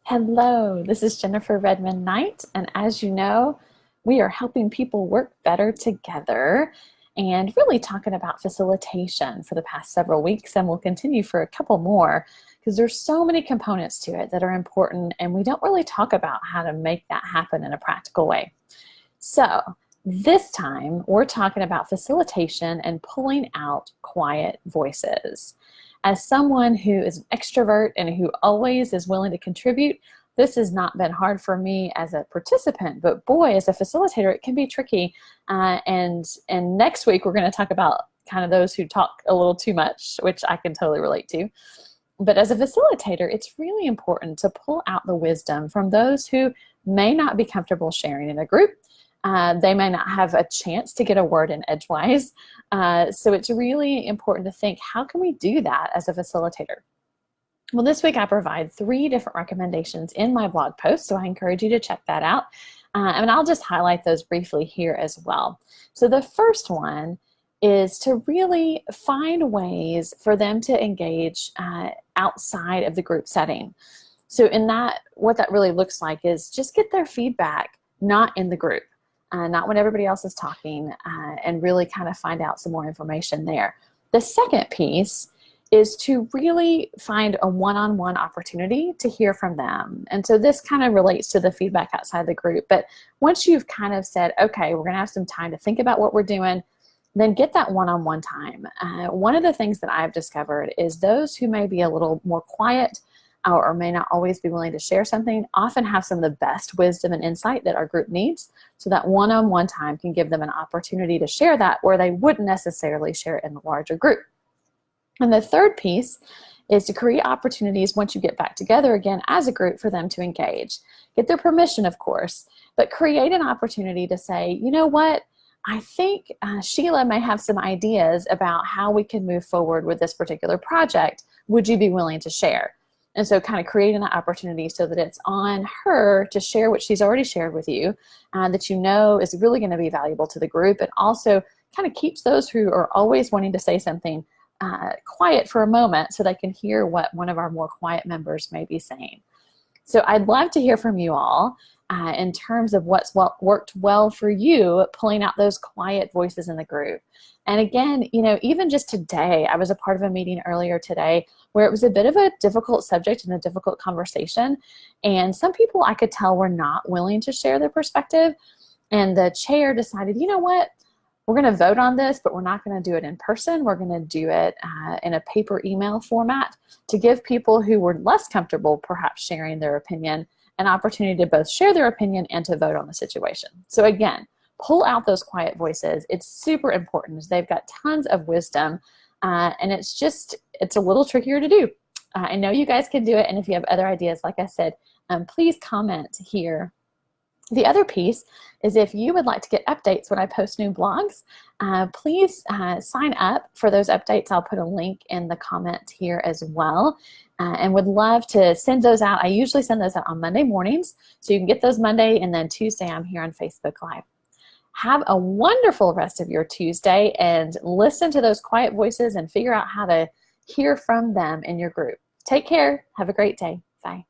Hello, this is Jennifer Redmond Knight, and as you know, we are helping people work better together and really talking about facilitation for the past several weeks, and we'll continue for a couple more because there's so many components to it that are important, and we don't really talk about how to make that happen in a practical way. So this time, we're talking about facilitation and pulling out quiet voices. As someone who is an extrovert and who always is willing to contribute, this has not been hard for me as a participant, but boy, as a facilitator, it can be tricky. And next week, we're going to talk about kind of those who talk a little too much, which I can totally relate to. But as a facilitator, it's really important to pull out the wisdom from those who may not be comfortable sharing in a group. They may not have a chance to get a word in edgewise. So it's really important to think, how can we do that as a facilitator? Well, this week I provide 3 different recommendations in my blog post, so I encourage you to check that out. And I'll just highlight those briefly here as well. So the first one is to really find ways for them to engage outside of the group setting. So in that, what that really looks like is just get their feedback, not in the group. Not when everybody else is talking, and really kind of find out some more information there. The second piece is to really find a one-on-one opportunity to hear from them. And so this kind of relates to the feedback outside the group. But once you've kind of said, okay, we're going to have some time to think about what we're doing, then get that one-on-one time. One of the things that I've discovered is those who may be a little more quiet or may not always be willing to share something, often have some of the best wisdom and insight that our group needs. So that one-on-one time can give them an opportunity to share that where they wouldn't necessarily share it in the larger group. And the third piece is to create opportunities once you get back together again as a group for them to engage. Get their permission, of course, but create an opportunity to say, you know what, I think Sheila may have some ideas about how we can move forward with this particular project. Would you be willing to share? And so kind of creating that opportunity so that it's on her to share what she's already shared with you, that you know is really going to be valuable to the group, and also kind of keeps those who are always wanting to say something quiet for a moment so they can hear what one of our more quiet members may be saying. So I'd love to hear from you all in terms of what's worked well for you, pulling out those quiet voices in the group. And again, you know, even just today, I was a part of a meeting earlier today where it was a bit of a difficult subject and a difficult conversation. And some people I could tell were not willing to share their perspective. And the chair decided, you know what, we're going to vote on this, but we're not going to do it in person. We're going to do it in a paper email format to give people who were less comfortable perhaps sharing their opinion an opportunity to both share their opinion and to vote on the situation. So again, pull out those quiet voices. It's super important. They've got tons of wisdom, and it's a little trickier to do. I know you guys can do it, and if you have other ideas, like I said, please comment here. The other piece is if you would like to get updates when I post new blogs, please sign up for those updates. I'll put a link in the comments here as well, and would love to send those out. I usually send those out on Monday mornings, so you can get those Monday, and then Tuesday I'm here on Facebook Live. Have a wonderful rest of your Tuesday, and listen to those quiet voices and figure out how to hear from them in your group. Take care. Have a great day. Bye.